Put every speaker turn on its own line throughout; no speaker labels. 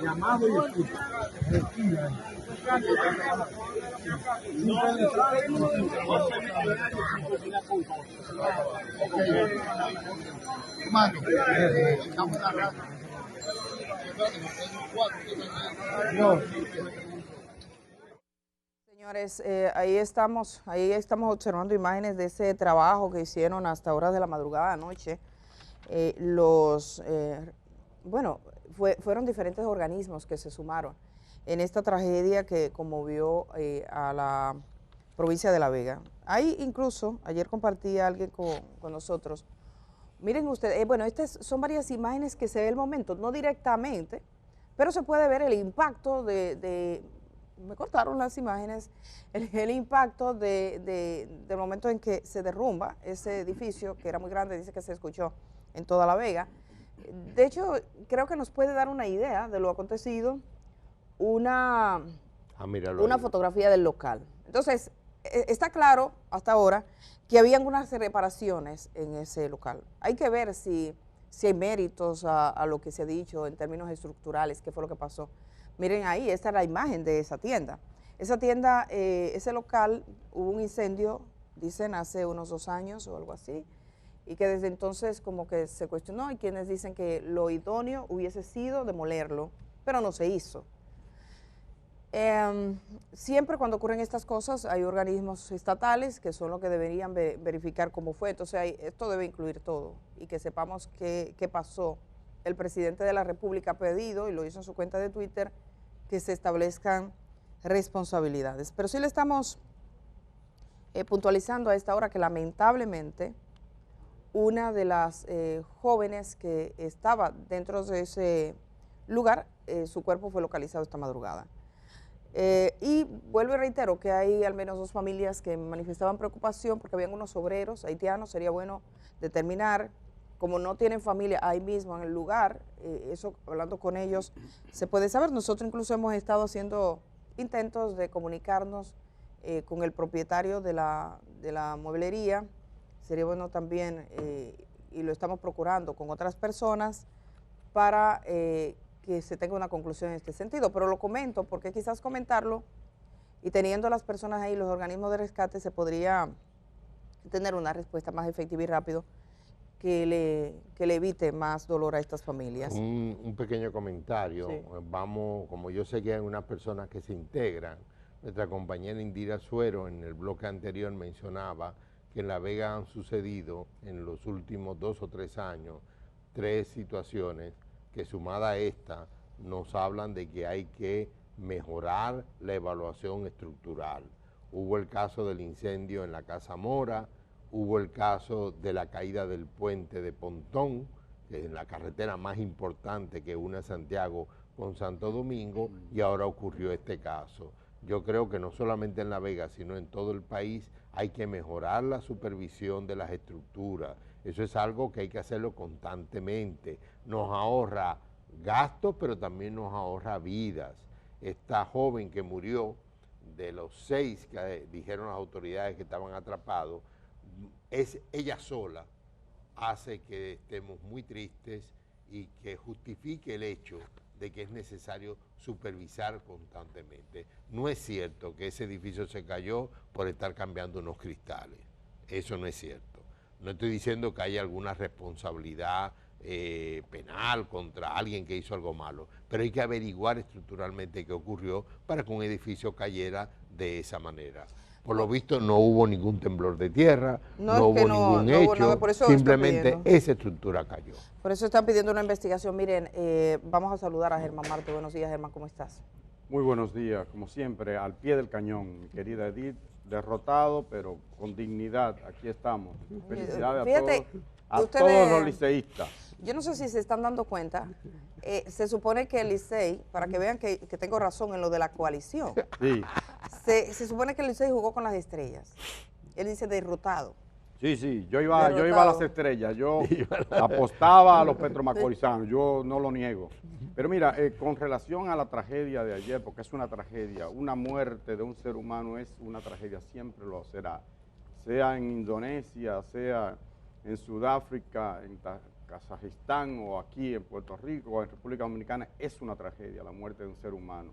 Llamado y escucha. Respira. Mano, estamos narrando.
Señores, ahí estamos observando imágenes de ese trabajo que hicieron hasta horas de la madrugada anoche. Fueron diferentes organismos que se sumaron en esta tragedia que conmovió a la provincia de La Vega. Ahí incluso, ayer compartía alguien con nosotros, miren ustedes, estas son varias imágenes que se ve el momento, no directamente, pero se puede ver el impacto me cortaron las imágenes, el impacto del momento en que se derrumba ese edificio, que era muy grande, dice que se escuchó en toda La Vega. De hecho, creo que nos puede dar una idea de lo acontecido, una fotografía del local. Entonces, está claro hasta ahora que habían unas reparaciones en ese local. Hay que ver si hay méritos a lo que se ha dicho en términos estructurales, qué fue lo que pasó. Miren ahí, esta es la imagen de esa tienda. Esa tienda, ese local, hubo un incendio, dicen, hace unos 2 años o algo así, y que desde entonces como que se cuestionó, y quienes dicen que lo idóneo hubiese sido demolerlo, pero no se hizo. Siempre cuando ocurren estas cosas hay organismos estatales que son los que deberían verificar cómo fue, entonces esto debe incluir todo y que sepamos qué pasó. El presidente de la República ha pedido, y lo hizo en su cuenta de Twitter, que se establezcan responsabilidades. Pero sí le estamos puntualizando a esta hora que lamentablemente una de las jóvenes que estaba dentro de ese lugar, su cuerpo fue localizado esta madrugada. Y vuelvo y reitero que hay al menos 2 familias que manifestaban preocupación porque habían unos obreros haitianos. Sería bueno determinar, como no tienen familia ahí mismo en el lugar, eso hablando con ellos se puede saber. Nosotros incluso hemos estado haciendo intentos de comunicarnos con el propietario de la mueblería. Sería bueno también, y lo estamos procurando con otras personas, para que se tenga una conclusión en este sentido. Pero lo comento porque quizás comentarlo y teniendo las personas ahí, los organismos de rescate, se podría tener una respuesta más efectiva y rápido que le evite más dolor a estas familias.
Un pequeño comentario. Sí. Vamos, como yo sé que hay unas personas que se integran, nuestra compañera Indira Suero en el bloque anterior mencionaba que en La Vega han sucedido en los últimos 2 o 3 años 3 situaciones que sumada a esta nos hablan de que hay que mejorar la evaluación estructural. Hubo el caso del incendio en la Casa Mora, hubo el caso de la caída del puente de Pontón, que es la carretera más importante que une a Santiago con Santo Domingo, y ahora ocurrió este caso. Yo creo que no solamente en La Vega, sino en todo el país hay que mejorar la supervisión de las estructuras. Eso es algo que hay que hacerlo constantemente. Nos ahorra gastos, pero también nos ahorra vidas. Esta joven que murió, de los 6 que dijeron las autoridades que estaban atrapados, es ella sola, hace que estemos muy tristes y que justifique el hecho de que es necesario supervisar constantemente. No es cierto que ese edificio se cayó por estar cambiando unos cristales. Eso no es cierto. No estoy diciendo que haya alguna responsabilidad penal contra alguien que hizo algo malo, pero hay que averiguar estructuralmente qué ocurrió para que un edificio cayera de esa manera. Por lo visto no hubo ningún temblor de tierra, no hubo ningún hecho, simplemente esa estructura cayó.
Por eso están pidiendo una investigación. Miren, vamos a saludar a Germán Marte. Buenos días, Germán, ¿cómo estás?
Muy buenos días, como siempre, al pie del cañón, mi querida Edith, derrotado, pero con dignidad, aquí estamos. Felicidades a todos los liceístas.
Yo no sé si se están dando cuenta, se supone que el Licey, para que vean que tengo razón en lo de la coalición,
sí.
se supone que el Licey jugó con las estrellas. Él dice derrotado.
Sí, yo iba a las estrellas, yo apostaba a los petromacorizanos, yo no lo niego. Pero mira, con relación a la tragedia de ayer, porque es una tragedia, una muerte de un ser humano es una tragedia, siempre lo será. Sea en Indonesia, sea en Sudáfrica, en Kazajistán o aquí en Puerto Rico o en República Dominicana, es una tragedia la muerte de un ser humano.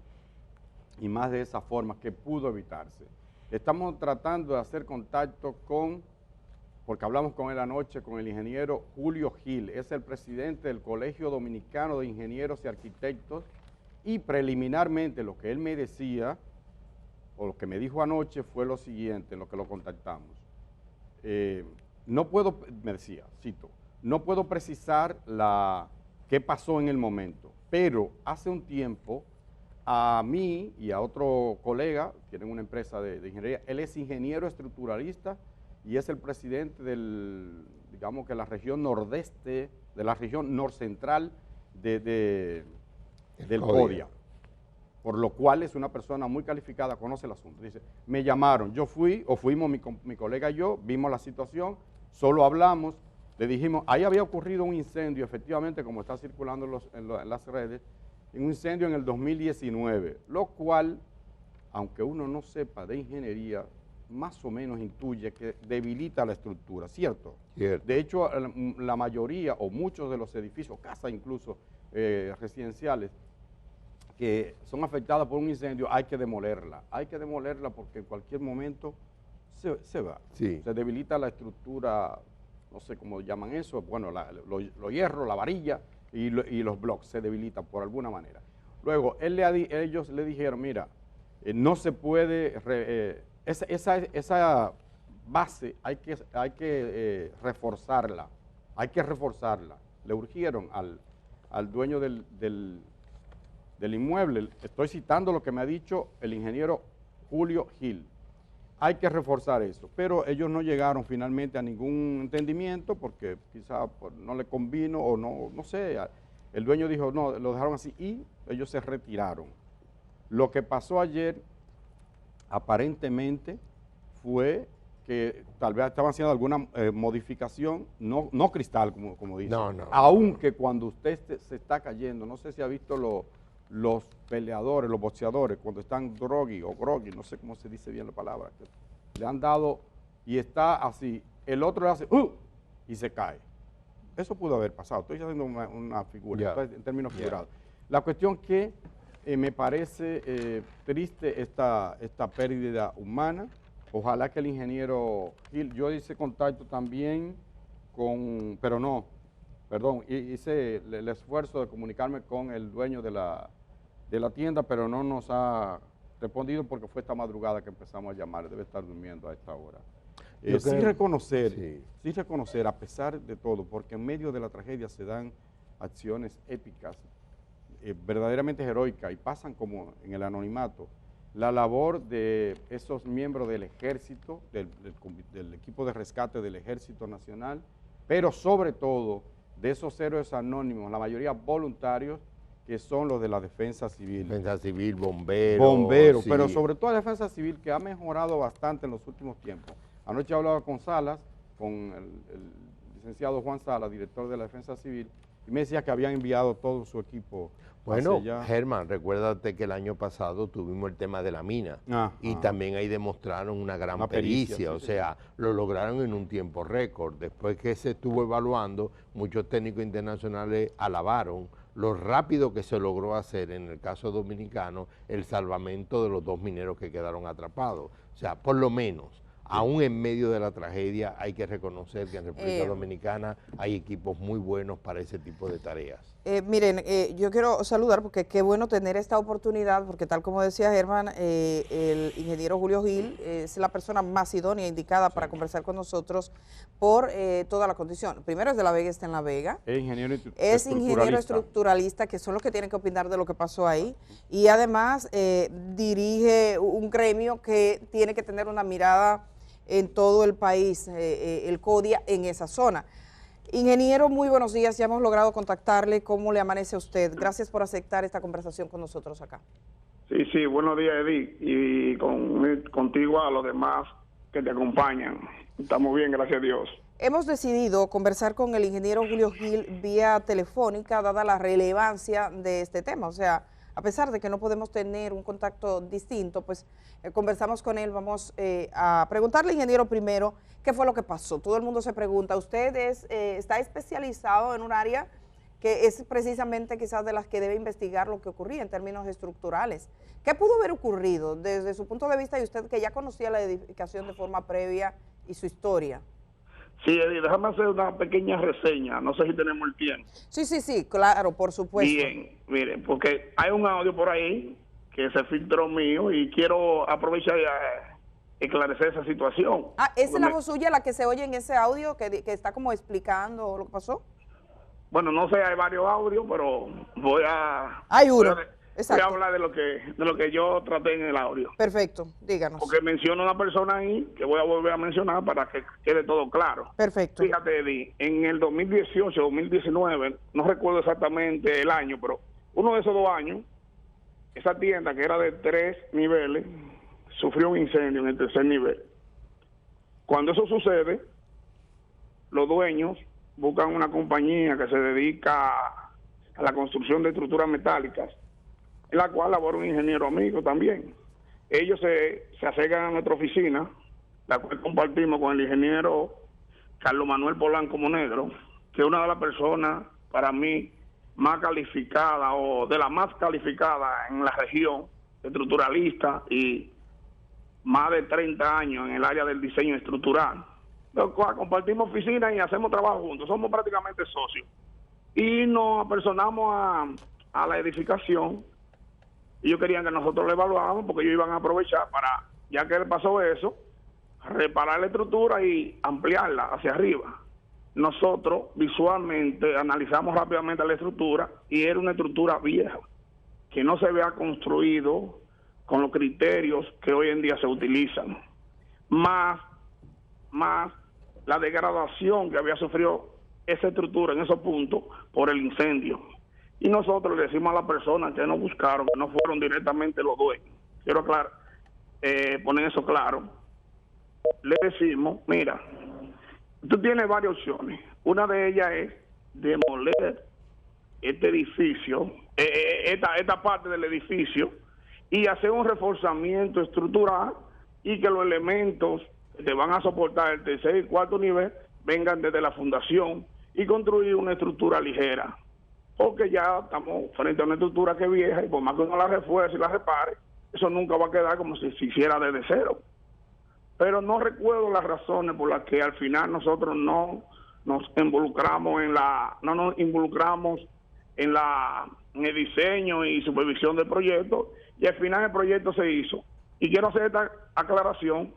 Y más de esa forma que pudo evitarse. Estamos tratando de hacer contacto porque hablamos con él anoche, con el ingeniero Julio Gil, es el presidente del Colegio Dominicano de Ingenieros y Arquitectos, y preliminarmente lo que él me decía, o lo que me dijo anoche, fue lo siguiente, en lo que lo contactamos. No puedo, me decía, cito, no puedo precisar qué pasó en el momento, pero hace un tiempo a mí y a otro colega, tienen una empresa de ingeniería, él es ingeniero estructuralista y es el presidente digamos que la región nordeste, de la región norcentral del CODIA, por lo cual es una persona muy calificada, conoce el asunto. Dice, me llamaron, yo fuimos mi colega y yo, vimos la situación, solo hablamos, le dijimos, ahí había ocurrido un incendio, efectivamente, como está circulando en las redes, un incendio en el 2019, lo cual, aunque uno no sepa de ingeniería, más o menos intuye que debilita la estructura, ¿cierto? Cierto. De hecho, la mayoría o muchos de los edificios, casas incluso residenciales, que son afectadas por un incendio, hay que demolerla porque en cualquier momento se va. Sí. Se debilita la estructura, no sé cómo llaman eso, bueno, los hierros, la varilla y los bloques se debilitan por alguna manera. Luego, ellos le dijeron, mira, no se puede, esa base hay que reforzarla, Le urgieron al dueño del inmueble, estoy citando lo que me ha dicho el ingeniero Julio Gil, hay que reforzar eso, pero ellos no llegaron finalmente a ningún entendimiento porque quizá no le convino o no sé, el dueño dijo no, lo dejaron así y ellos se retiraron. Lo que pasó ayer aparentemente fue que tal vez estaban haciendo alguna modificación, no cristal como dicen, aunque cuando usted se está cayendo, no sé si ha visto los peleadores, los boxeadores, cuando están groggy, no sé cómo se dice bien la palabra, le han dado y está así, el otro le hace y se cae. Eso pudo haber pasado, estoy haciendo una figura, en términos figurados. La cuestión que me parece triste esta pérdida humana. Ojalá que el ingeniero Gil, yo hice contacto también hice el esfuerzo de comunicarme con el dueño de la tienda, pero no nos ha respondido porque fue esta madrugada que empezamos a llamar, debe estar durmiendo a esta hora. Sí reconocer, a pesar de todo, porque en medio de la tragedia se dan acciones épicas, verdaderamente heroicas y pasan como en el anonimato, la labor de esos miembros del ejército, del equipo de rescate del Ejército Nacional, pero sobre todo de esos héroes anónimos, la mayoría voluntarios, que son los de la Defensa Civil. Defensa Civil, bomberos, sí. Pero sobre todo la Defensa Civil, que ha mejorado bastante en los últimos tiempos. Anoche hablaba con Salas, con el licenciado Juan Salas, director de la Defensa Civil, y me decía que habían enviado todo su equipo. Bueno, Germán, recuérdate que el año pasado tuvimos el tema de la mina y también ahí demostraron una gran pericia, o sea, lo lograron en un tiempo récord. Después que se estuvo evaluando, muchos técnicos internacionales alabaron lo rápido que se logró hacer, en el caso dominicano, el salvamento de los 2 mineros que quedaron atrapados. O sea, por lo menos, aún en medio de la tragedia, hay que reconocer que en República Dominicana hay equipos muy buenos para ese tipo de tareas.
Miren, yo quiero saludar porque qué bueno tener esta oportunidad, porque tal como decía Germán, el ingeniero Julio Gil es la persona más idónea, indicada para conversar con nosotros por toda la condición. Primero es de La Vega, está en La Vega. Es ingeniero estructuralista, que son los que tienen que opinar de lo que pasó ahí. Y además dirige un gremio que tiene que tener una mirada en todo el país, el CODIA, en esa zona. Ingeniero, muy buenos días, ya hemos logrado contactarle. ¿Cómo le amanece a usted? Gracias por aceptar esta conversación con nosotros acá.
Sí, buenos días, Edith, y contigo a los demás que te acompañan. Estamos bien, gracias a Dios.
Hemos decidido conversar con el ingeniero Julio Gil vía telefónica, dada la relevancia de este tema. O sea, a pesar de que no podemos tener un contacto distinto, pues conversamos con él. Vamos a preguntarle, ingeniero, primero, ¿qué fue lo que pasó? Todo el mundo se pregunta, usted está especializado en un área que es precisamente quizás de las que debe investigar lo que ocurría en términos estructurales. ¿Qué pudo haber ocurrido desde su punto de vista y usted que ya conocía la edificación de forma previa y su historia?
Sí, Eddie, déjame hacer una pequeña reseña, no sé si tenemos el tiempo.
Sí, claro, por supuesto.
Bien, miren, porque hay un audio por ahí que se filtró mío y quiero aprovechar y esclarecer esa situación.
Ah, ¿esa es la voz suya la que se oye en ese audio que está como explicando lo que pasó?
Bueno, no sé, hay varios audios, pero
Hay uno,
voy
exacto.
a hablar de lo que yo traté en el audio.
Perfecto, díganos.
Porque menciono una persona ahí que voy a volver a mencionar para que quede todo claro.
Perfecto.
Fíjate, Eddie, en el 2018, 2019, no recuerdo exactamente el año, pero uno de esos 2 años, esa tienda que era de 3 niveles, sufrió un incendio en el 3er nivel. Cuando eso sucede, los dueños buscan una compañía que se dedica a la construcción de estructuras metálicas, en la cual labora un ingeniero amigo también. Ellos se acercan a nuestra oficina, la cual compartimos con el ingeniero Carlos Manuel Polanco Monegro, que es una de las personas, para mí, más calificada o de las más calificadas en la región, estructuralista y más de 30 años en el área del diseño estructural. Entonces, compartimos oficina y hacemos trabajo juntos, somos prácticamente socios. Y nos apersonamos a la edificación. Ellos querían que nosotros lo evaluáramos porque ellos iban a aprovechar para, ya que pasó eso, reparar la estructura y ampliarla hacia arriba. Nosotros visualmente analizamos rápidamente la estructura y era una estructura vieja, que no se había construido con los criterios que hoy en día se utilizan. Más la degradación que había sufrido esa estructura en esos puntos por el incendio. Y nosotros le decimos a las personas que nos buscaron, que no fueron directamente los dueños. Quiero poner eso claro. Le decimos, mira, tú tienes varias opciones. Una de ellas es demoler este edificio, esta parte del edificio, y hacer un reforzamiento estructural y que los elementos que te van a soportar el 3er y 4º nivel vengan desde la fundación y construir una estructura ligera. Porque ya estamos frente a una estructura que es vieja y por más que uno la refuerce y la repare, eso nunca va a quedar como si se hiciera desde cero. Pero no recuerdo las razones por las que al final nosotros no nos involucramos en el diseño y supervisión del proyecto, y al final el proyecto se hizo. Y quiero hacer esta aclaración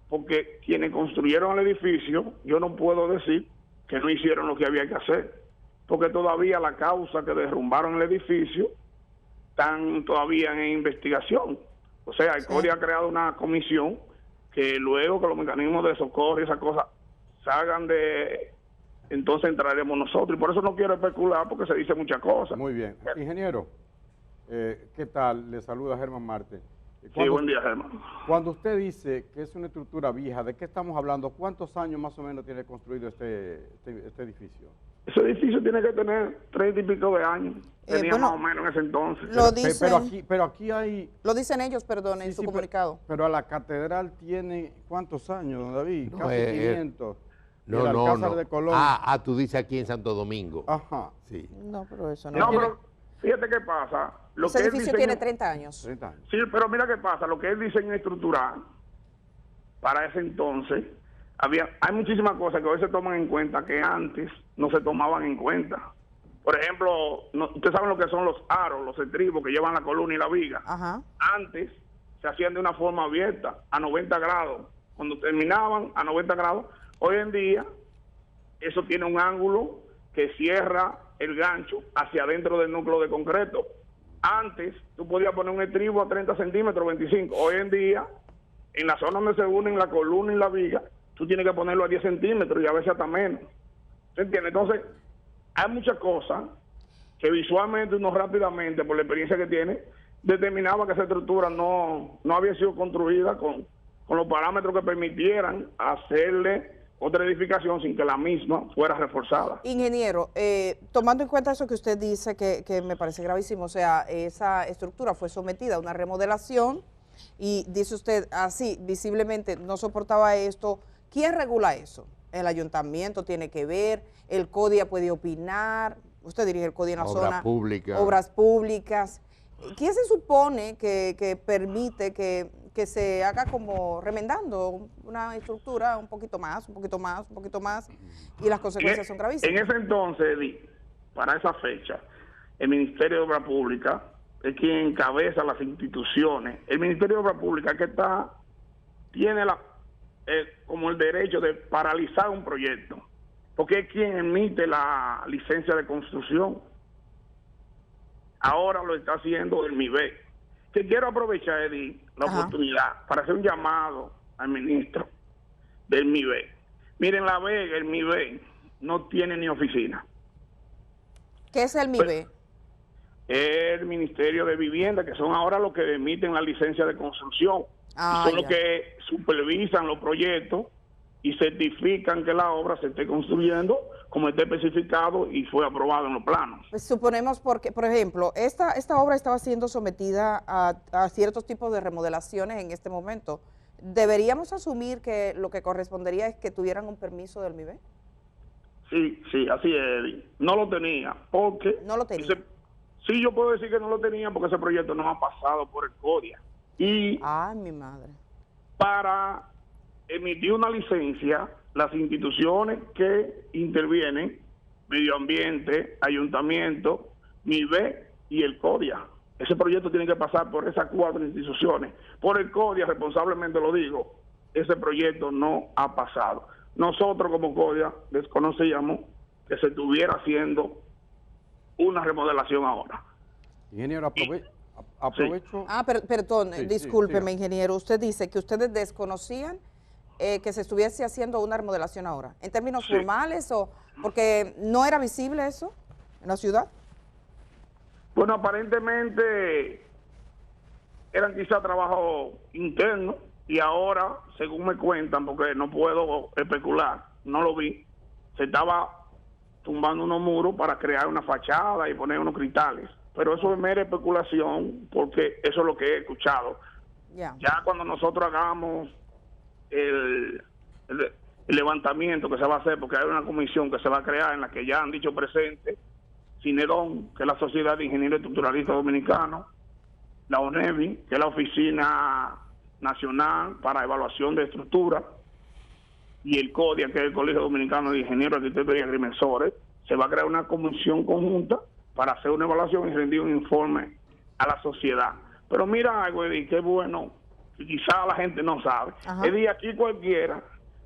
porque quienes construyeron el edificio, yo no puedo decir que no hicieron lo que había que hacer, porque todavía la causa que derrumbaron el edificio están todavía en investigación. O sea, el CODI ha creado una comisión que luego que los mecanismos de socorro y esas cosas salgan de... Entonces entraremos nosotros. Y por eso no quiero especular porque se dice muchas cosas.
Muy bien. Ingeniero, ¿qué tal? Le saluda Germán Marte.
Sí, buen día, Germán.
Cuando usted dice que es una estructura vieja, ¿de qué estamos hablando? ¿Cuántos años más o menos tiene construido este edificio?
Ese edificio tiene que tener 30 y pico de años. Tenía
bueno,
más o menos en ese entonces.
Lo dicen,
pero aquí hay...
Lo dicen ellos, perdón, en su comunicado.
Pero a la catedral tiene ¿cuántos años, don David? Casi 500.
No.
Alcázar de Colón.
Tú dices aquí en Santo Domingo.
Ajá.
Sí.
No, pero eso no.
No, pero fíjate qué pasa.
Ese edificio tiene 30 años.
30 años.
Sí, pero mira qué pasa. Lo que es diseño estructural, para ese entonces, hay muchísimas cosas que hoy se toman en cuenta que antes no se tomaban en cuenta. Por ejemplo, ustedes saben lo que son los aros, los estribos que llevan la columna y la viga.
Ajá.
Antes se hacían de una forma abierta, a 90 grados. Cuando terminaban a 90 grados, hoy en día eso tiene un ángulo que cierra el gancho hacia adentro del núcleo de concreto. Antes tú podías poner un estribo a 30 centímetros, 25. Hoy en día, en la zona donde se unen la columna y la viga, tú tienes que ponerlo a 10 centímetros y a veces hasta menos. ¿Se entiende? Entonces, hay muchas cosas que visualmente uno rápidamente, por la experiencia que tiene, determinaba que esa estructura no había sido construida con los parámetros que permitieran hacerle otra edificación sin que la misma fuera reforzada.
Ingeniero, tomando en cuenta eso que usted dice, que me parece gravísimo, o sea, esa estructura fue sometida a una remodelación y dice usted así, visiblemente no soportaba esto. ¿Quién regula eso? ¿El ayuntamiento tiene que ver? ¿El CODIA puede opinar? Usted dirige el CODIA en la zona. Obras públicas. ¿Quién se supone que permite que se haga como remendando una estructura un poquito más, un poquito más, un poquito más, y las consecuencias son gravísimas?
En ese entonces, Edith, para esa fecha, el Ministerio de Obras Públicas es quien encabeza las instituciones. El Ministerio de Obras Públicas que tiene como el derecho de paralizar un proyecto, porque es quien emite la licencia de construcción. Ahora lo está haciendo el MIBE. Que quiero aprovechar, Edith, la oportunidad para hacer un llamado al ministro del MIBE. Miren, La Vega, el MIBE no tiene ni oficina.
¿Qué es el MIBE?
El Ministerio de Vivienda, que son ahora los que emiten la licencia de construcción. Son los que supervisan los proyectos y certifican que la obra se esté construyendo como esté especificado y fue aprobado en los planos.
Pues suponemos, porque, por ejemplo, esta obra estaba siendo sometida a ciertos tipos de remodelaciones en este momento. ¿Deberíamos asumir que lo que correspondería es que tuvieran un permiso del MIBE?
Sí, así es. No lo tenía, porque...
¿No lo tenía?
Sí, yo puedo decir que no lo tenía porque ese proyecto no ha pasado por el CODIA. Y
¡ay, mi madre!
Para emitir una licencia, las instituciones que intervienen, Medio Ambiente, Ayuntamiento, MIBE y el CODIA. Ese proyecto tiene que pasar por esas 4 instituciones. Por el CODIA, responsablemente lo digo, ese proyecto no ha pasado. Nosotros como CODIA desconocíamos que se estuviera haciendo una remodelación ahora.
Ingeniero, aprovecho.
Perdón,
Sí,
discúlpeme, ingeniero. Usted dice que ustedes desconocían que se estuviese haciendo una remodelación ahora. ¿En términos formales o porque no era visible eso en la ciudad?
Bueno, aparentemente eran quizá trabajos internos y ahora, según me cuentan, porque no puedo especular, no lo vi, se estaba tumbando unos muros para crear una fachada y poner unos cristales. Pero eso es mera especulación porque eso es lo que he escuchado. Ya cuando nosotros hagamos el levantamiento que se va a hacer, porque hay una comisión que se va a crear en la que ya han dicho presente CINEDON, que es la Sociedad de Ingenieros Estructuralistas Dominicanos, la ONEVI, que es la Oficina Nacional para Evaluación de Estructura, y el CODIA, que es el Colegio Dominicano de Ingenieros, Arquitectos y Agrimensores. Se va a crear una comisión conjunta para hacer una evaluación y rendir un informe a la sociedad. Pero mira algo, Edith, qué bueno, que quizá la gente no sabe. Edith, aquí cualquiera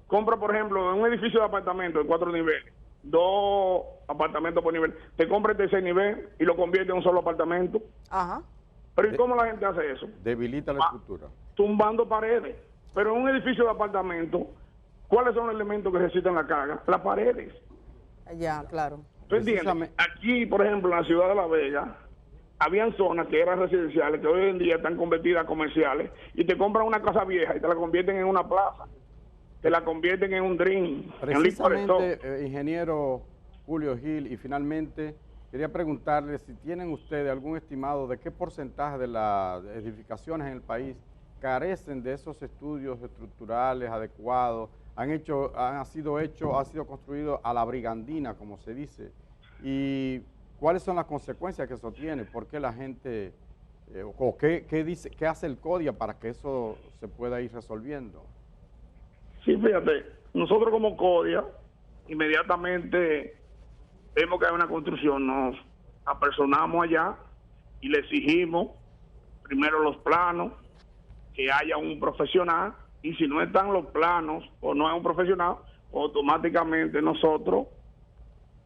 compra, por ejemplo, en un edificio de apartamentos de 4 niveles, 2 apartamentos por nivel, te compra el tercer nivel y lo convierte en un solo apartamento. Pero ¿y cómo la gente hace eso?
Debilita la estructura.
Tumbando paredes. Pero en un edificio de apartamentos, ¿cuáles son los elementos que necesitan la carga? Las paredes.
Ya, claro.
¿Tú entiendes? Aquí, por ejemplo, en la ciudad de La Vega, habían zonas que eran residenciales, que hoy en día están convertidas a comerciales, y te compran una casa vieja y te la convierten en una plaza, te la convierten en un dream.
Precisamente, ingeniero Julio Gil, y finalmente quería preguntarle si tienen ustedes algún estimado de qué porcentaje de las edificaciones en el país carecen de esos estudios estructurales adecuados, ha sido construido a la brigandina, como se dice, y cuáles son las consecuencias que eso tiene, por qué la gente, o qué hace el CODIA para que eso se pueda ir resolviendo.
Sí, fíjate, nosotros como CODIA, inmediatamente vemos que hay una construcción, nos apersonamos allá y le exigimos primero los planos, que haya un profesional, y si no están los planos o no hay un profesional, automáticamente nosotros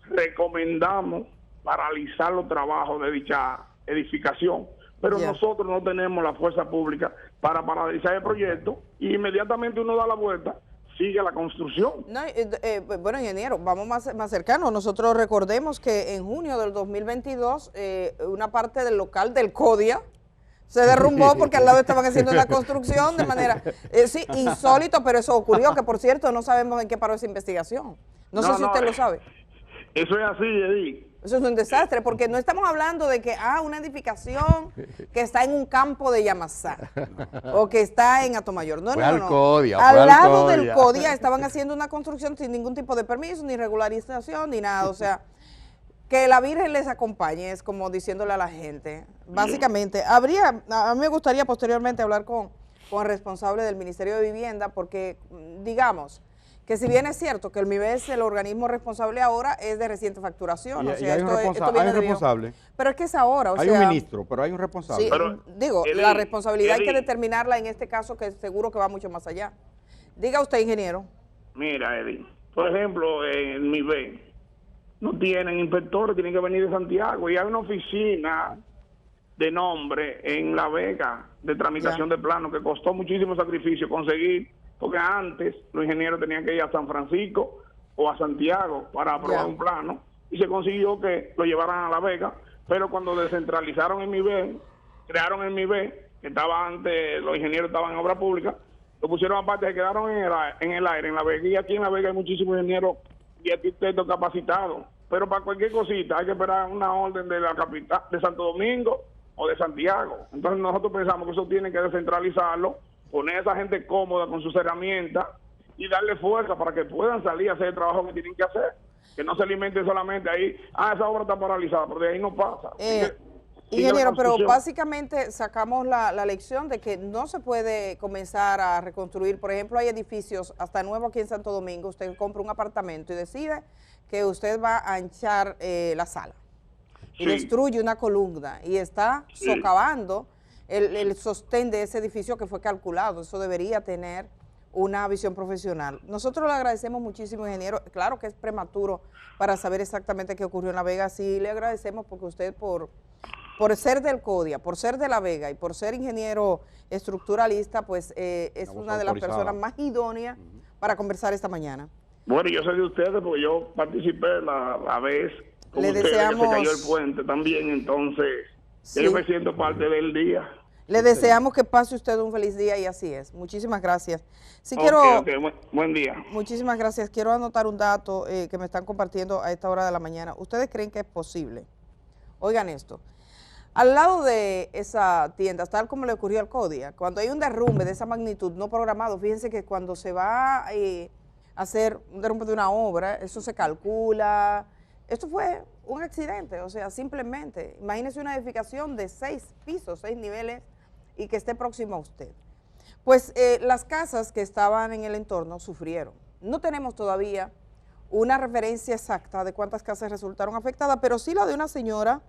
recomendamos paralizar los trabajos de dicha edificación. Pero nosotros no tenemos la fuerza pública para paralizar el proyecto y inmediatamente uno da la vuelta, sigue la construcción.
No, bueno, ingeniero, vamos más cercanos. Nosotros recordemos que en junio del 2022 una parte del local del CODIA Se derrumbó porque al lado estaban haciendo una construcción de manera, sí, insólito, pero eso ocurrió, que por cierto no sabemos en qué paró esa investigación. No sé si usted lo sabe.
Eso es así, Edith.
Eso es un desastre, porque no estamos hablando de que, una edificación que está en un campo de Yamasá, o que está en Atomayor. No, no.
Codia,
al lado del Codia estaban haciendo una construcción sin ningún tipo de permiso, ni regularización, ni nada. O sea, que la Virgen les acompañe, es como diciéndole a la gente. Básicamente, a mí me gustaría posteriormente hablar con el responsable del Ministerio de Vivienda, porque, digamos, que si bien es cierto que el MIBE es el organismo responsable ahora, es de reciente facturación.
Y,
o sea,
hay un responsable.
Pero es que es ahora.
Hay un ministro, pero hay un responsable.
Sí,
pero,
digo,
Edith,
la responsabilidad hay que
Edith.
determinarla en este caso, que seguro que va mucho más allá. Diga usted, ingeniero.
Mira, Edith, por ejemplo, en mi B no tienen inspectores, tienen que venir de Santiago, y hay una oficina de nombre en La Vega de tramitación de planos que costó muchísimo sacrificio conseguir, porque antes los ingenieros tenían que ir a San Francisco o a Santiago para aprobar un plano, y se consiguió que lo llevaran a La Vega, pero cuando descentralizaron el MIBE, crearon el MIBE, que estaba antes, los ingenieros estaban en obra pública, lo pusieron aparte, se quedaron en el aire, en La Vega, y aquí en La Vega hay muchísimos ingenieros y arquitectos capacitados, pero para cualquier cosita hay que esperar una orden de la capital, de Santo Domingo o de Santiago. Entonces nosotros pensamos que eso tiene que descentralizarlo, poner a esa gente cómoda con sus herramientas y darle fuerza para que puedan salir a hacer el trabajo que tienen que hacer. Que no se alimenten solamente ahí, esa obra está paralizada, pero de ahí no pasa.
Ingeniero, pero básicamente sacamos la lección de que no se puede comenzar a reconstruir. Por ejemplo, hay edificios hasta nuevo aquí en Santo Domingo, usted compra un apartamento y decide que usted va a anchar la sala y destruye una columna y está socavando el sostén de ese edificio que fue calculado. Eso debería tener una visión profesional. Nosotros le agradecemos muchísimo, ingeniero. Claro que es prematuro para saber exactamente qué ocurrió en La Vega. Sí, le agradecemos porque usted por ser del CODIA, por ser de La Vega y por ser ingeniero estructuralista, pues es una de las personas más idóneas para conversar esta mañana.
Bueno, yo soy de ustedes porque yo participé la vez con
le
ustedes,
deseamos...
que se cayó el puente también, entonces yo me siento parte del día.
Le deseamos que pase usted un feliz día y así es. Muchísimas gracias.
Buen día.
Muchísimas gracias. Quiero anotar un dato que me están compartiendo a esta hora de la mañana. ¿Ustedes creen que es posible? Oigan esto. Al lado de esa tienda, tal como le ocurrió al CODIA, cuando hay un derrumbe de esa magnitud no programado, fíjense que cuando se va a hacer un derrumbe de una obra, eso se calcula. Esto fue un accidente, o sea, simplemente, imagínese una edificación de 6 pisos, 6 niveles, y que esté próximo a usted. Pues las casas que estaban en el entorno sufrieron. No tenemos todavía una referencia exacta de cuántas casas resultaron afectadas, pero sí la de una señora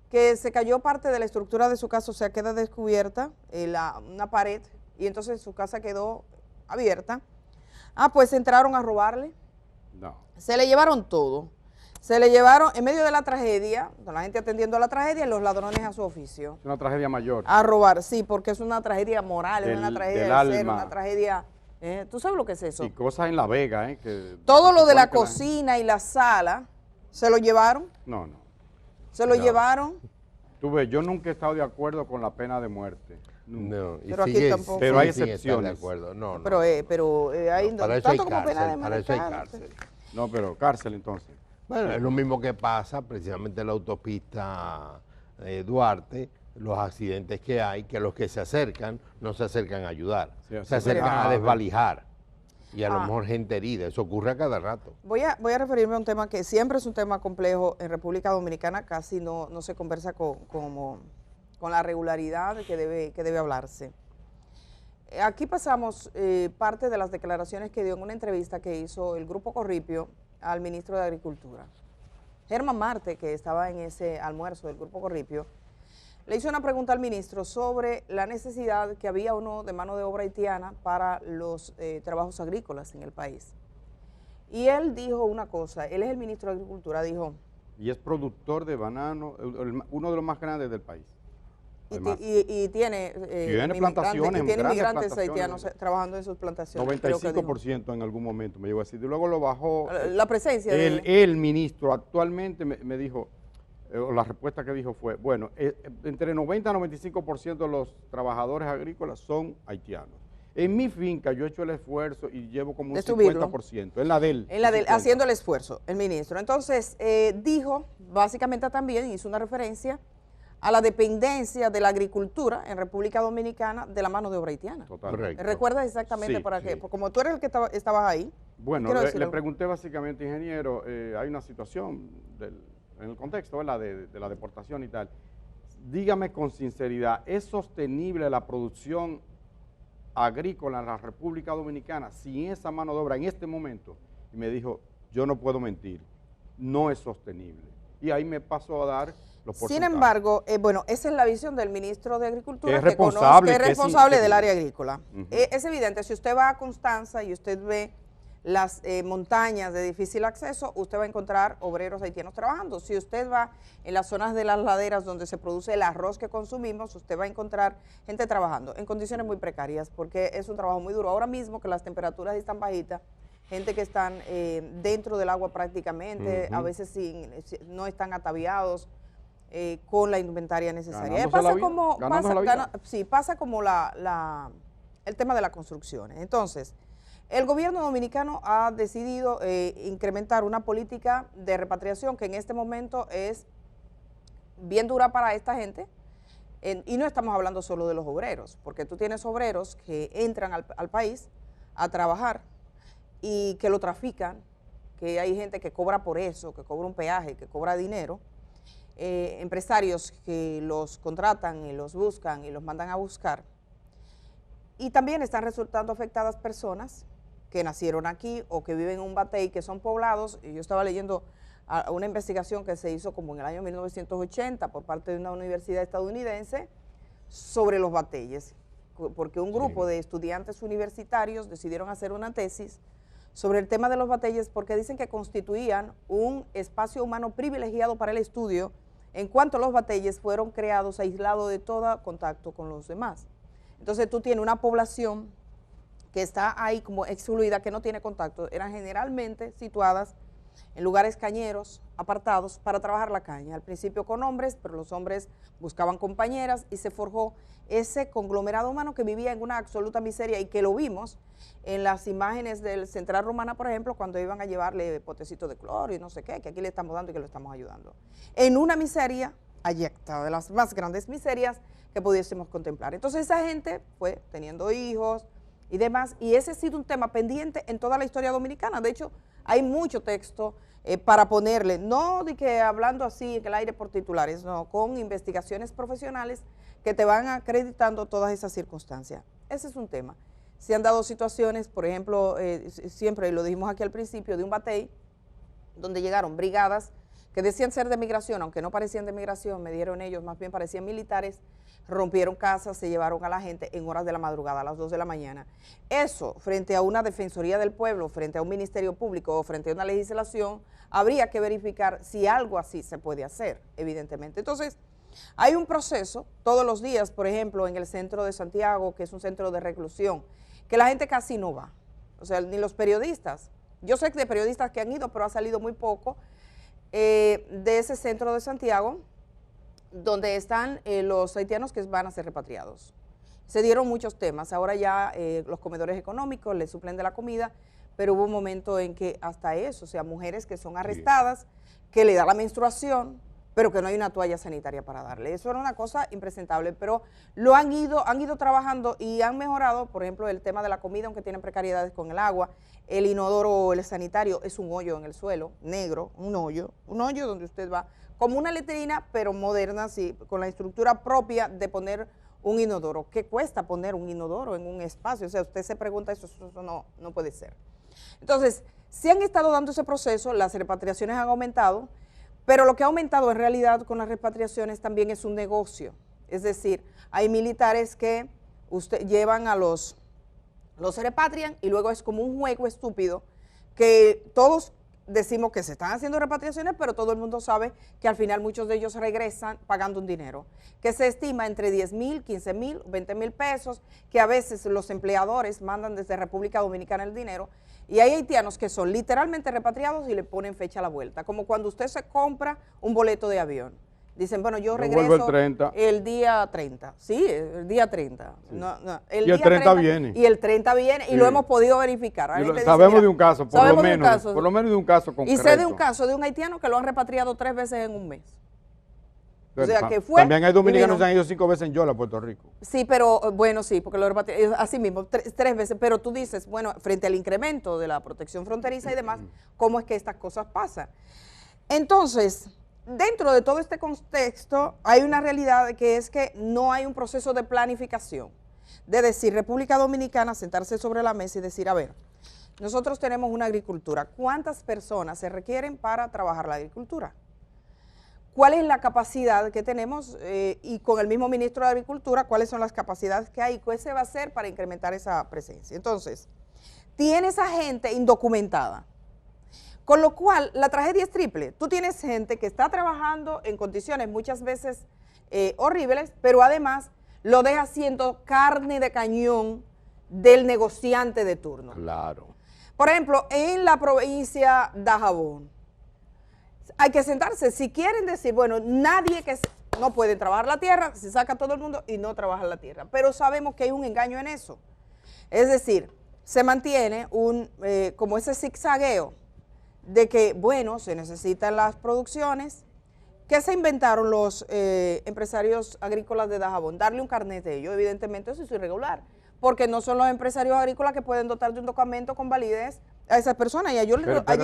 que se cayó parte de la estructura de su casa, o sea, queda descubierta una pared, y entonces su casa quedó abierta. Pues entraron a robarle.
No.
Se le llevaron todo. Se le llevaron, en medio de la tragedia, con la gente atendiendo a la tragedia, y los ladrones a su oficio.
Es una tragedia mayor.
A robar, sí, porque es una tragedia moral, es una tragedia del ser, una tragedia... ¿Tú sabes lo que es eso?
Y cosas en La Vega, que
todo lo de la cocina y la sala, ¿se lo llevaron?
No.
¿Se lo llevaron?
Tú ves, yo nunca he estado de acuerdo con la pena de muerte.
No, y
pero aquí tampoco.
Pero hay
sin estar
excepciones.
de acuerdo. No,
Pero hay
para eso hay
tanto como pena de
para eso hay
muerte.
cárcel.
No, pero cárcel entonces.
Bueno, es lo mismo que pasa precisamente en la autopista Duarte, los accidentes que hay, que los que se acercan no se acercan a ayudar, se acercan a desvalijar y a lo mejor gente herida. Eso ocurre a cada rato.
Voy a referirme a un tema que siempre es un tema complejo en República Dominicana, casi no se conversa con la regularidad que debe hablarse. Aquí pasamos parte de las declaraciones que dio en una entrevista que hizo el Grupo Corripio al ministro de Agricultura. Germán Marte, que estaba en ese almuerzo del Grupo Corripio, le hizo una pregunta al ministro sobre la necesidad que había de mano de obra haitiana para los trabajos agrícolas en el país. Y él dijo una cosa, él es el ministro de Agricultura, dijo...
Y es productor de banano, uno de los más grandes del país.
Y tiene
plantaciones,
y tiene migrantes haitianos trabajando en sus plantaciones.
95% en algún momento me llegó a decir. Y luego lo bajó.
La presencia
el ministro actualmente me dijo, la respuesta que dijo fue, bueno, entre 90 y 95% de los trabajadores agrícolas son haitianos. En mi finca yo he hecho el esfuerzo y llevo como un 50%, en la de él.
En la de él, haciendo el esfuerzo, el ministro. Entonces, dijo, básicamente también hizo una referencia a la dependencia de la agricultura en República Dominicana de la mano de obra haitiana.
Totalmente.
¿Recuerdas exactamente
Sí,
para qué?
sí.
Porque como tú eres el que estabas ahí.
Bueno, le pregunté básicamente, ingeniero, hay una situación en el contexto, ¿verdad?, de la deportación y tal. Dígame con sinceridad, ¿es sostenible la producción agrícola en la República Dominicana sin esa mano de obra en este momento? Y me dijo, yo no puedo mentir, no es sostenible. Y ahí me pasó a dar los porcentajes.
Sin embargo, bueno, esa es la visión del ministro de Agricultura,
que es responsable,
que es responsable del área agrícola. Es evidente, si usted va a Constanza y usted ve las montañas de difícil acceso, usted va a encontrar obreros haitianos trabajando. Si usted va en las zonas de las laderas donde se produce el arroz que consumimos, usted va a encontrar gente trabajando en condiciones muy precarias, porque es un trabajo muy duro. Ahora mismo que las temperaturas están bajitas, gente que están dentro del agua prácticamente, a veces no están ataviados con la indumentaria necesaria. Pasa como el tema de las construcciones. Entonces, el gobierno dominicano ha decidido incrementar una política de repatriación que en este momento es bien dura para esta gente, y no estamos hablando solo de los obreros, porque tú tienes obreros que entran al país a trabajar y que lo trafican, que hay gente que cobra por eso, que cobra un peaje, que cobra dinero, empresarios que los contratan y los buscan y los mandan a buscar, y también están resultando afectadas personas que nacieron aquí o que viven en un batey, que son poblados. Y yo estaba leyendo una investigación que se hizo como en el año 1980 por parte de una universidad estadounidense sobre los bateyes, porque un grupo de estudiantes universitarios decidieron hacer una tesis sobre el tema de los bateyes, porque dicen que constituían un espacio humano privilegiado para el estudio, en cuanto los bateyes fueron creados aislados de todo contacto con los demás. Entonces tú tienes una población que está ahí como excluida, que no tiene contacto. Eran generalmente situadas en lugares cañeros, apartados, para trabajar la caña. Al principio con hombres, pero los hombres buscaban compañeras y se forjó ese conglomerado humano que vivía en una absoluta miseria, y que lo vimos en las imágenes del Central Romana, por ejemplo, cuando iban a llevarle potecitos de cloro y no sé qué, que aquí le estamos dando y que lo estamos ayudando. En una miseria ayecta, de las más grandes miserias que pudiésemos contemplar. Entonces esa gente fue teniendo hijos y demás, y ese ha sido un tema pendiente en toda la historia dominicana. De hecho, hay mucho texto para ponerle, no de que hablando así en el aire por titulares, no, con investigaciones profesionales que te van acreditando todas esas circunstancias. Ese es un tema. Se han dado situaciones, por ejemplo, siempre lo dijimos aquí al principio, de un batey, donde llegaron brigadas que decían ser de migración, aunque no parecían de migración, me dieron ellos, más bien parecían militares, rompieron casas, se llevaron a la gente en horas de la madrugada, a las 2 de la mañana. Eso, frente a una Defensoría del Pueblo, frente a un Ministerio Público o frente a una legislación, habría que verificar si algo así se puede hacer, evidentemente. Entonces, hay un proceso todos los días, por ejemplo, en el centro de Santiago, que es un centro de reclusión, que la gente casi no va, o sea, ni los periodistas. Yo sé de periodistas que han ido, pero ha salido muy poco de ese centro de Santiago, donde están los haitianos que van a ser repatriados. Se dieron muchos temas, ahora ya los comedores económicos les suplen de la comida, pero hubo un momento en que hasta eso, o sea, mujeres que son arrestadas, que le da la menstruación, pero que no hay una toalla sanitaria para darle. Eso era una cosa impresentable, pero lo han ido trabajando y han mejorado, por ejemplo, el tema de la comida, aunque tienen precariedades con el agua. El inodoro o el sanitario es un hoyo en el suelo, negro, un hoyo donde usted va, como una letrina, pero moderna, sí, con la estructura propia de poner un inodoro. ¿Qué cuesta poner un inodoro en un espacio? O sea, usted se pregunta, eso no puede ser. Entonces, se han estado dando ese proceso, las repatriaciones han aumentado, pero lo que ha aumentado en realidad con las repatriaciones también es un negocio. Es decir, hay militares que llevan a los repatrian y luego es como un juego estúpido que todos decimos que se están haciendo repatriaciones, pero todo el mundo sabe que al final muchos de ellos regresan pagando un dinero, que se estima entre 10,000, 15,000, 20,000 pesos, que a veces los empleadores mandan desde República Dominicana el dinero, y hay haitianos que son literalmente repatriados y le ponen fecha a la vuelta, como cuando usted se compra un boleto de avión. Dicen, bueno, yo regreso el día 30. Sí, el día 30. Sí.
Y el 30 viene.
Y el 30 viene, sí. Y lo hemos podido verificar.
Sabemos de un caso, por lo menos de un caso concreto.
Y sé de un caso de un haitiano que lo han repatriado 3 veces en un mes.
O sea, que fue... También hay dominicanos que han ido 5 veces en Yola, Puerto Rico.
Sí, pero, bueno, sí, porque lo repatriaron así mismo, 3 veces. Pero tú dices, bueno, frente al incremento de la protección fronteriza y demás, ¿cómo es que estas cosas pasan? Entonces, dentro de todo este contexto hay una realidad que es que no hay un proceso de planificación, de decir, República Dominicana, sentarse sobre la mesa y decir, a ver, nosotros tenemos una agricultura, ¿cuántas personas se requieren para trabajar la agricultura? ¿Cuál es la capacidad que tenemos? Y con el mismo ministro de Agricultura, ¿cuáles son las capacidades que hay? ¿Qué se va a hacer para incrementar esa presencia? Entonces, tiene esa gente indocumentada. Con lo cual, la tragedia es triple. Tú tienes gente que está trabajando en condiciones muchas veces horribles, pero además lo deja siendo carne de cañón del negociante de turno.
Claro.
Por ejemplo, en la provincia de Dajabón, hay que sentarse. Si quieren decir, bueno, nadie no puede trabajar la tierra, se saca todo el mundo y no trabaja la tierra. Pero sabemos que hay un engaño en eso. Es decir, se mantiene como ese zigzagueo de que, bueno, se necesitan las producciones. ¿Qué se inventaron los empresarios agrícolas de Dajabón? Darle un carnet de ellos. Evidentemente eso es irregular, porque no son los empresarios agrícolas que pueden dotar de un documento con validez a esas personas. Y ayer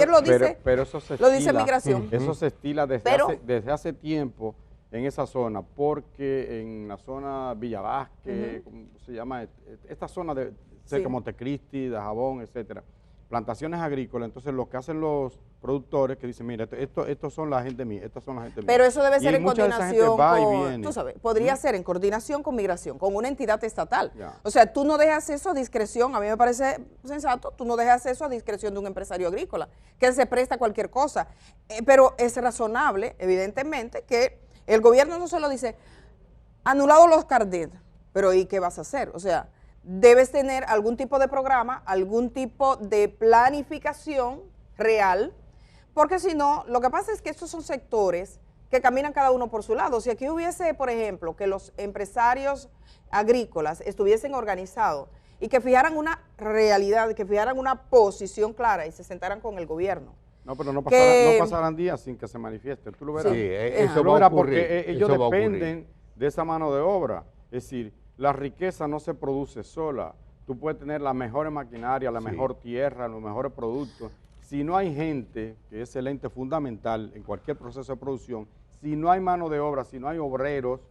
lo dice Migración.
Eso se estila desde hace tiempo en esa zona, porque en la zona Villa Vázquez, ¿cómo se llama? Esta zona de cerca de Montecristi, Dajabón, etcétera. Plantaciones agrícolas, entonces lo que hacen los productores que dicen, mira, estos son la gente mía, estas son la gente mía.
Pero eso debe ser en coordinación con, tú sabes, podría ser en coordinación con Migración, con una entidad estatal. Ya. O sea, tú no dejas eso a discreción, a mí me parece sensato, tú no dejas eso a discreción de un empresario agrícola, que se presta a cualquier cosa. Pero es razonable, evidentemente, que el gobierno no solo dice, anulado los carnets, pero ¿y qué vas a hacer? O sea, debes tener algún tipo de programa, algún tipo de planificación real, porque si no, lo que pasa es que estos son sectores que caminan cada uno por su lado. Si aquí hubiese, por ejemplo, que los empresarios agrícolas estuviesen organizados y que fijaran una realidad, que fijaran una posición clara y se sentaran con el gobierno.
No, pero no pasarán días sin que se manifieste, tú lo verás.
Sí, eso va a ocurrir,
porque ellos dependen de esa mano de obra, es decir, la riqueza no se produce sola. Tú puedes tener las mejores maquinarias, la mejor tierra, los mejores productos. Si no hay gente, que es el ente fundamental en cualquier proceso de producción, si no hay mano de obra, si no hay obreros,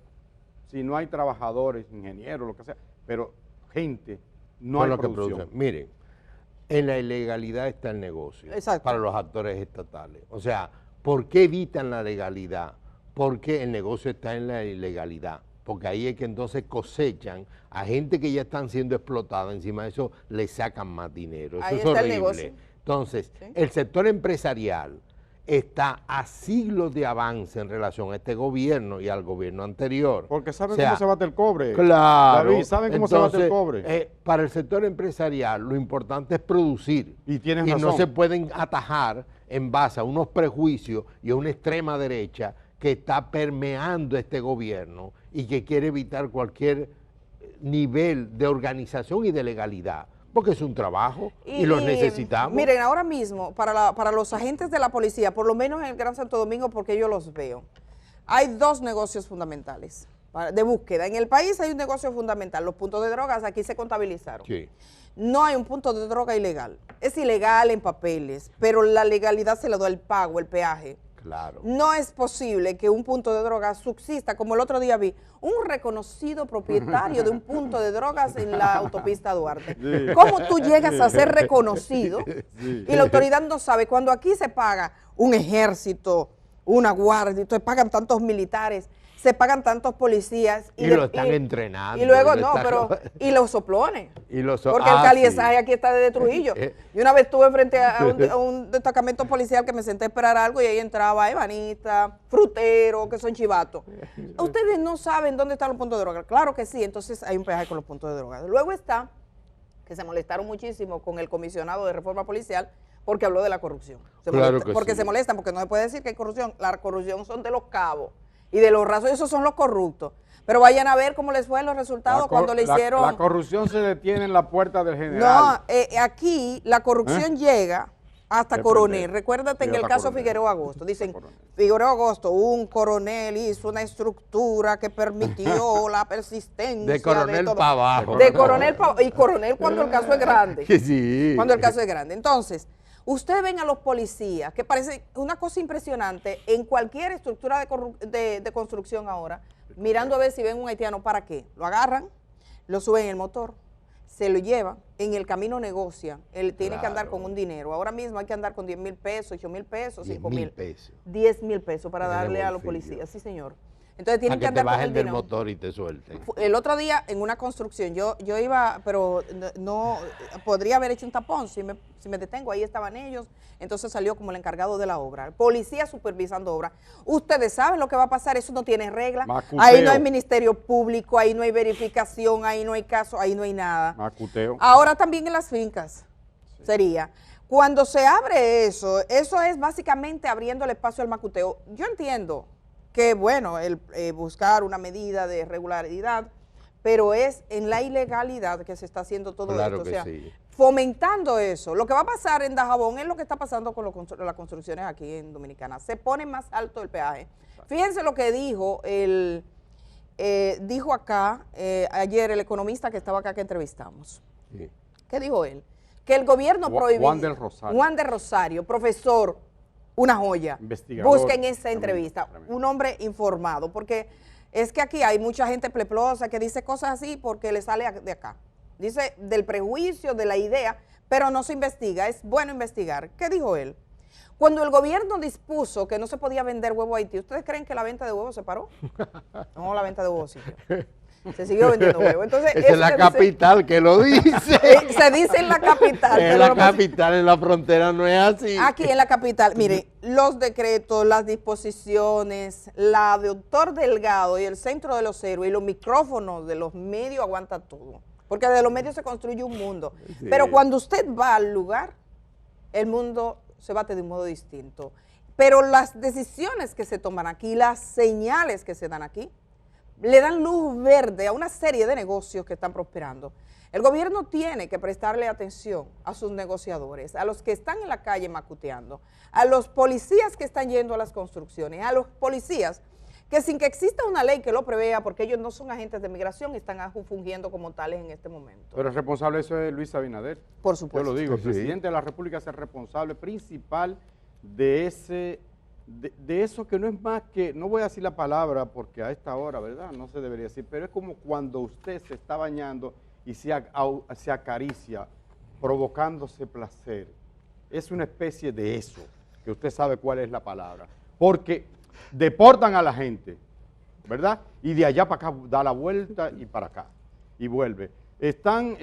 si no hay trabajadores, ingenieros, lo que sea, pero gente, no hay producción.
Miren, en la ilegalidad está el negocio. Exacto. Para los actores estatales. O sea, ¿por qué evitan la legalidad? Porque el negocio está en la ilegalidad. Porque ahí es que entonces cosechan a gente que ya están siendo explotada, encima de eso le sacan más dinero. Eso es horrible. Entonces, el sector empresarial está a siglos de avance en relación a este gobierno y al gobierno anterior.
Porque saben cómo se bate el cobre.
Claro.
David, saben cómo se bate el cobre.
Para el sector empresarial lo importante es producir.
Y tienes razón.
No se pueden atajar en base a unos prejuicios y a una extrema derecha que está permeando este gobierno y que quiere evitar cualquier nivel de organización y de legalidad, porque es un trabajo y los necesitamos.
Miren, ahora mismo, para los agentes de la policía, por lo menos en el Gran Santo Domingo, porque yo los veo, hay 2 negocios fundamentales de búsqueda. En el país hay un negocio fundamental, los puntos de drogas aquí se contabilizaron. Sí. No hay un punto de droga ilegal, es ilegal en papeles, pero la legalidad se le da el pago, el peaje.
Claro.
No es posible que un punto de drogas subsista, como el otro día vi, un reconocido propietario de un punto de drogas en la autopista Duarte. Sí. ¿Cómo tú llegas a ser reconocido? Sí. Y la autoridad no sabe, cuando aquí se paga un ejército, una guardia, entonces pagan tantos militares, se pagan tantos policías.
Y lo están entrenando.
Y luego, no, pero, y los soplones. Porque el caliesaje aquí está desde Trujillo. Y una vez estuve frente a un destacamento policial que me senté a esperar algo y ahí entraba ebanista, frutero, que son chivatos. Ustedes no saben dónde están los puntos de droga. Claro que sí, entonces hay un peaje con los puntos de droga. Luego está que se molestaron muchísimo con el comisionado de reforma policial porque habló de la corrupción. Se molestan porque no se puede decir que hay corrupción. La corrupción son de los cabos y de los rasos, esos son los corruptos. Pero vayan a ver cómo les fue los resultados cuando le hicieron...
La corrupción se detiene en la puerta del general.
No, aquí la corrupción llega hasta coronel. Recuérdate en el caso Figueroa Agosto. Dicen, Figueroa Agosto, un coronel hizo una estructura que permitió la persistencia
de coronel para abajo.
De coronel y coronel cuando el caso es grande.
Sí.
Cuando el caso es grande. Entonces, ustedes ven a los policías, que parece una cosa impresionante, en cualquier estructura de construcción ahora, mirando a ver si ven un haitiano, ¿para qué? Lo agarran, lo suben en el motor, se lo llevan, en el camino negocian, él tiene que andar con un dinero. Ahora mismo hay que andar con 10,000 pesos, 8,000 pesos, 5,000 pesos. 10,000 pesos para darle a los policías, sí señor. Entonces tienen que andar con el dinero.
Del motor y te suelten.
El otro día en una construcción, yo iba, pero no, podría haber hecho un tapón si me detengo, ahí estaban ellos, entonces salió como el encargado de la obra, policía supervisando obra. Ustedes saben lo que va a pasar, eso no tiene regla, ahí no hay ministerio público, ahí no hay verificación, ahí no hay caso, ahí no hay nada.
Macuteo.
Ahora también en las fincas sería, cuando se abre eso es básicamente abriendo el espacio al macuteo. Yo entiendo que bueno, buscar una medida de regularidad, pero es en la ilegalidad que se está haciendo todo esto, o sea, fomentando eso. Lo que va a pasar en Dajabón es lo que está pasando con las construcciones aquí en Dominicana. Se pone más alto el peaje. Fíjense lo que dijo dijo acá ayer el economista que estaba acá que entrevistamos. Sí. ¿Qué dijo él? Que el gobierno prohibió. Juan del Rosario, profesor, una joya. Busquen esa entrevista, un hombre informado, porque es que aquí hay mucha gente pleplosa que dice cosas así porque le sale de acá. Dice del prejuicio, de la idea, pero no se investiga, es bueno investigar. ¿Qué dijo él? Cuando el gobierno dispuso que no se podía vender huevo a Haití, ¿ustedes creen que la venta de huevos se paró? No, la venta de huevos siguió. Se siguió vendiendo huevo. Entonces,
es la capital que lo dice.
Se dice en la capital.
En la capital, en la frontera no es así.
Aquí en la capital, miren, los decretos, las disposiciones, la doctor Delgado y el Centro de los Héroes y los micrófonos de los medios aguanta todo. Porque de los medios se construye un mundo. Sí. Pero cuando usted va al lugar, el mundo se bate de un modo distinto. Pero las decisiones que se toman aquí, las señales que se dan aquí, le dan luz verde a una serie de negocios que están prosperando. El gobierno tiene que prestarle atención a sus negociadores, a los que están en la calle macuteando, a los policías que están yendo a las construcciones, a los policías que sin que exista una ley que lo prevea, porque ellos no son agentes de migración, están fungiendo como tales en este momento.
Pero el responsable de eso es Luis Abinader.
Por supuesto.
Yo lo digo, el presidente de la República es el responsable principal de eso que no es más que, no voy a decir la palabra porque a esta hora, ¿verdad? No se debería decir, pero es como cuando usted se está bañando y se acaricia provocándose placer. Es una especie de eso, que usted sabe cuál es la palabra. Porque deportan a la gente, ¿verdad? Y de allá para acá da la vuelta y para acá, y vuelve. Están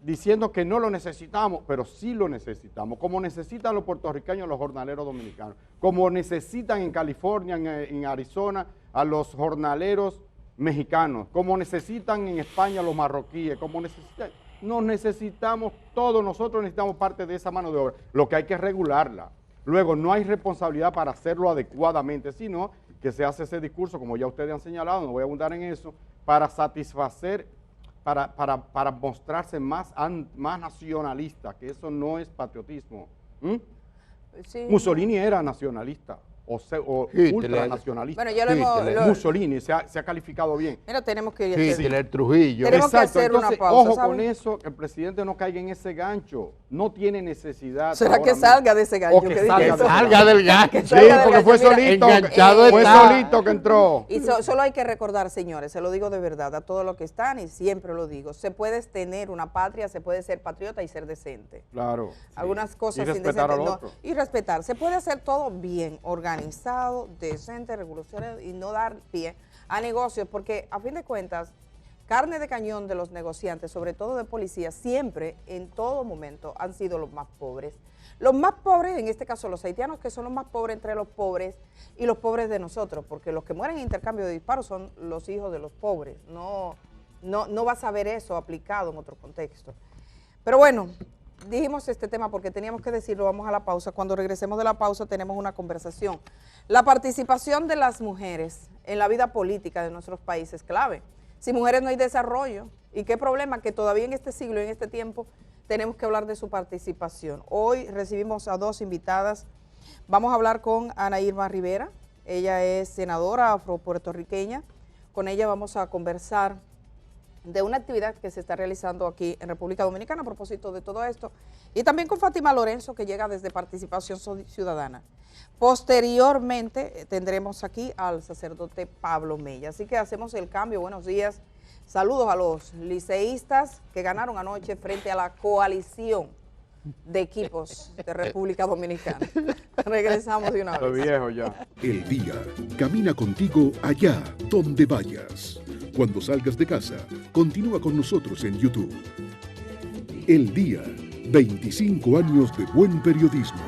diciendo que no lo necesitamos, pero sí lo necesitamos, como necesitan los puertorriqueños, los jornaleros dominicanos, como necesitan en California, en Arizona, a los jornaleros mexicanos, como necesitan en España los marroquíes, como necesitan, nos necesitamos todos, nosotros necesitamos parte de esa mano de obra, lo que hay que regularla. Luego, no hay responsabilidad para hacerlo adecuadamente, sino que se hace ese discurso, como ya ustedes han señalado, no voy a abundar en eso, para satisfacer, para mostrarse más nacionalista, que eso no es patriotismo. Sí. Mussolini era nacionalista, o ultranacionalista.
Bueno, ya
Mussolini se ha calificado bien.
Mira, tenemos que ir
Hitler, Trujillo.
Tenemos que hacer una pausa.
Ojo con eso, que el presidente no caiga en ese gancho. No tiene necesidad.
¿Será que salga de ese gancho?
Que salga del gancho.
Sí, porque fue solito. Fue solito que entró.
Y solo hay que recordar, señores, se lo digo de verdad a todos los que están y siempre lo digo. Se puede tener una patria, se puede ser patriota y ser decente.
Claro.
Algunas cosas
y respetar al otro.
Y respetar. Se puede hacer todo bien, orgánico. organizado, decente, revolucionario y no dar pie a negocios, porque a fin de cuentas, carne de cañón de los negociantes, sobre todo de policías, siempre, en todo momento, han sido los más pobres. Los más pobres, en este caso los haitianos, que son los más pobres entre los pobres y los pobres de nosotros, porque los que mueren en intercambio de disparos son los hijos de los pobres. No vas a ver eso aplicado en otro contexto. Pero bueno, dijimos este tema porque teníamos que decirlo, vamos a la pausa. Cuando regresemos de la pausa tenemos una conversación. La participación de las mujeres en la vida política de nuestros países es clave. Sin mujeres no hay desarrollo. Y qué problema que todavía en este siglo, en este tiempo, tenemos que hablar de su participación. Hoy recibimos a dos invitadas. Vamos a hablar con Ana Irma Rivera. Ella es senadora afropuertorriqueña. Con ella vamos a conversar de una actividad que se está realizando aquí en República Dominicana a propósito de todo esto. Y también con Fátima Lorenzo, que llega desde Participación Ciudadana. Posteriormente tendremos aquí al sacerdote Pablo Mella. Así que hacemos el cambio. Buenos días. Saludos a los liceístas que ganaron anoche frente a la coalición de equipos de República Dominicana. Regresamos de una vez.
Estoy viejo ya.
El día camina contigo allá donde vayas. Cuando salgas de casa, continúa con nosotros en YouTube. El día, 25 años de buen periodismo.